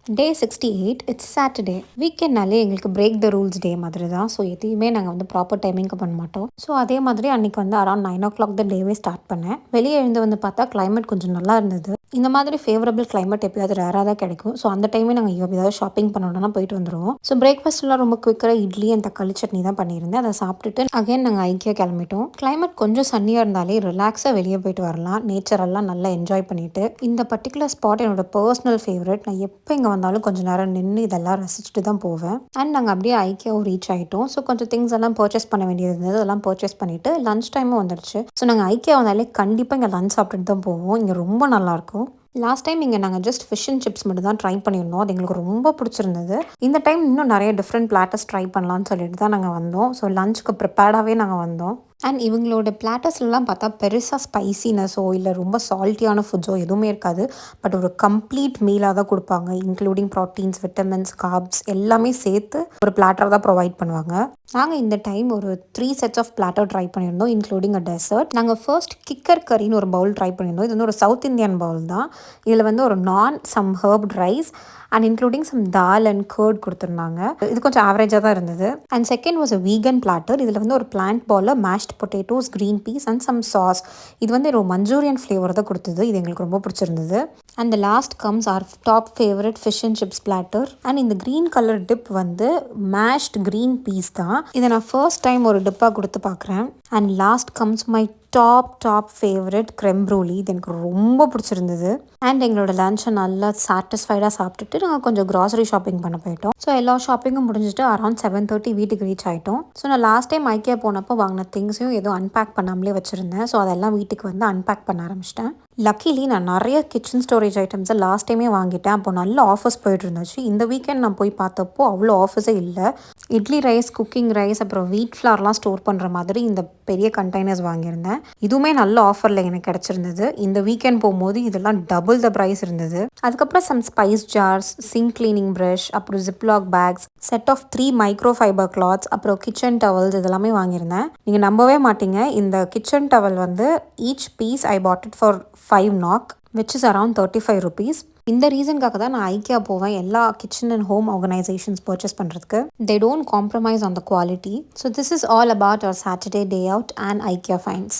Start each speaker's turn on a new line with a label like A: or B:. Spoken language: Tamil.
A: Day 68 it's Saturday. வீக்கெண்ட்னாலே எங்களுக்கு பிரேக் த ரூல்ஸ் டே மாதிரி தான். ஸோ எதையுமே நாங்கள் வந்து ப்ராப்பர் டைமிங்க்கு பண்ண மாட்டோம். ஸோ அதே மாதிரி அன்றைக்கி வந்து அரௌண்ட் 9 o'clock தான் டேவே ஸ்டார்ட் பண்ணேன். வெளியே எழுந்து வந்து பார்த்தா கிளைமேட் கொஞ்சம் நல்லா இருந்தது. இந்த மாதிரி ஃபேவரபிள் கிளைமேட் எப்பயாவது ரேராக தான் கிடைக்கும். ஸோ அந்த டைமே நாங்கள் எப்பயாவது ஷாப்பிங் பண்ணணும்னா போயிட்டு வந்துடுவோம். ஸோ பிரேக்ஃபாஸ்ட்லாம் ரொம்ப குயிக்கராக இட்லி அண்ட் தக்காளி சட்னி தான் பண்ணியிருந்தேன். அதை சாப்பிட்டுட்டு அகைன் நாங்கள் ஐக்கியா கிளம்பிட்டோம். கிளைமேட் கொஞ்சம் சன்னியாக இருந்தாலே ரிலாக்ஸாக வெளியே போயிட்டு வரலாம். நேச்சரெல்லாம் நல்லா என்ஜாய் பண்ணிட்டு இந்த பர்டிகுலர் ஸ்பாட் என்னோட பர்சனல் ஃபேவரட். நான் எப்போ இங்கே வந்தாலும் கொஞ்சம் நேரம் நின்று இதெல்லாம் ரசிச்சுட்டு தான் போவேன். அண்ட் நாங்கள் அப்படியே ஐக்கியாவும் ரீச் ஆகிட்டோம். ஸோ கொஞ்சம் திங்ஸ் எல்லாம் பர்ச்சேஸ் பண்ண வேண்டியது இருந்தது. அதெல்லாம் பர்ச்சேஸ் பண்ணிவிட்டு லன்ச் டைமும் வந்துடுச்சு. ஸோ நாங்கள் ஐக்கியா வந்தாலே கண்டிப்பாக இங்கே லன்ச் சாப்பிட்டுட்டு தான் போவோம். இங்கே ரொம்ப நல்லாயிருக்கும். லாஸ்ட் டைம் இங்கே நாங்கள் ஜஸ்ட் ஃபிஷ் அண்ட் சிப்ஸ் மட்டும் தான் ட்ரை பண்ணியிருந்தோம். அது எங்களுக்கு ரொம்ப பிடிச்சிருந்தது. இந்த டைம் இன்னும் நிறைய டிஃப்ரெண்ட் பிளாட்டர்ஸ் ட்ரை பண்ணலான்னு சொல்லிட்டு தான் நாங்கள் வந்தோம். ஸோ லஞ்சுக்கு ப்ரிப்பேர்டாகவே நாங்கள் வந்தோம். அண்ட் இவங்களோட பிளாட்டர்ஸ்லாம் பார்த்தா பெருசாக ஸ்பைசினஸோ இல்லை ரொம்ப சால்ட்டியான ஃபுட்ஸோ எதுவுமே இருக்காது. பட் ஒரு கம்ப்ளீட் மீலாக தான் கொடுப்பாங்க. இன்க்ளூடிங் ப்ரோட்டீன்ஸ், விட்டமின்ஸ், கார்ப்ஸ் எல்லாமே சேர்த்து ஒரு பிளாட்டர் தான் ப்ரொவைட் பண்ணுவாங்க. நாங்கள் இந்த டைம் ஒரு 3 sets ஆஃப் பிளாட்டர் ட்ரை பண்ணியிருந்தோம், இன்க்ளூடிங் அ டெசர்ட். நாங்கள் ஃபர்ஸ்ட் கிக்கர் கறின்னு ஒரு பவுல் ட்ரை பண்ணியிருந்தோம். இது வந்து ஒரு சவுத் இந்தியன் பவுல் தான். இதில் வந்து ஒரு some herbed rice and including some dal and curd கொடுத்துருந்தாங்க. இது கொஞ்சம் ஆவரேஜாக தான் இருந்தது. And second was a vegan platter. இதில் வந்து ஒரு பிளான்ட் பாலில் mashed potatoes, green peas and some sauce. இது வந்து ஒரு மஞ்சூரியன் ஃப்ளேவர் தான் கொடுத்தது. இது எங்களுக்கு ரொம்ப பிடிச்சிருந்தது. And the last comes our top favourite fish and chips platter. And இந்த க்ரீன் கலர் டிப் வந்து மேஷ்ட் க்ரீன் பீஸ் தான். இதை நான் ஃபர்ஸ்ட் டைம் ஒரு டிப்பாக கொடுத்து பார்க்குறேன். And last comes my top favourite creme brulee. இது எனக்கு ரொம்ப பிடிச்சிருந்தது. அண்ட் எங்களோட லன்ச்சை நல்லா சாட்டிஸ்ஃபைடாக சாப்பிட்டுட்டு நாங்கள் கொஞ்சம் க்ராசரி ஷாப்பிங் பண்ண போயிட்டோம். ஸோ எல்லா ஷாப்பிங்கும் முடிஞ்சுட்டு அரௌண்ட் 7:30 வீட்டுக்கு ரீச் ஆகிட்டோம். ஸோ நான் லாஸ்ட் டைம் ஐக்கியா போனப்போ வாங்கின திங்ஸையும் எதுவும் அன்பேக் பண்ணாமலே வச்சுருந்தேன். ஸோ அதெல்லாம் வீட்டுக்கு வந்து அன்பேக் பண்ண ஆரம்பிச்சிட்டேன். லக்கிலி நான் நிறைய கிச்சன் ஸ்டோரேஜ் ஐட்டம்ஸை லாஸ்ட் டைமே வாங்கிட்டேன். அப்போ நல்ல ஆஃபர்ஸ் போயிட்டு இருந்துச்சு. இந்த வீக்கெண்ட் நான் போய் பார்த்தப்போ அவ்வளோ ஆஃபர்ஸே இல்லை. இட்லி ரைஸ், குக்கிங் ரைஸ், அப்புறம் வீட் ஃப்ளார்லாம் ஸ்டோர் பண்ணுற மாதிரி இந்த பெரிய கண்டெய்னர்ஸ் வாங்கியிருந்தேன். இதுவுமே நல்ல ஆஃபரில் எனக்கு கிடச்சிருந்தது. இந்த வீக்கெண்ட் போகும்போது இதெல்லாம் டபுள் த ப்ரைஸ் இருந்தது. அதுக்கப்புறம் some spice jars, sink cleaning brush, அப்புறம் Ziploc bags, set of 3 micro fibre cloths, அப்புறம் கிச்சன் டவல்ஸ் இதெல்லாமே வாங்கியிருந்தேன். நீங்கள் நம்பவே மாட்டீங்க, இந்த கிச்சன் டவல் வந்து each piece I bought it for 5 NOK, which is around 35 rupees. இந்த ரீசனுக்காக தான் நான் ஐக்கியா போவேன் எல்லா kitchen and home organisations purchase பண்ணுறதுக்கு. They don't compromise on the quality. So this is all about our Saturday day out and IKEA fines.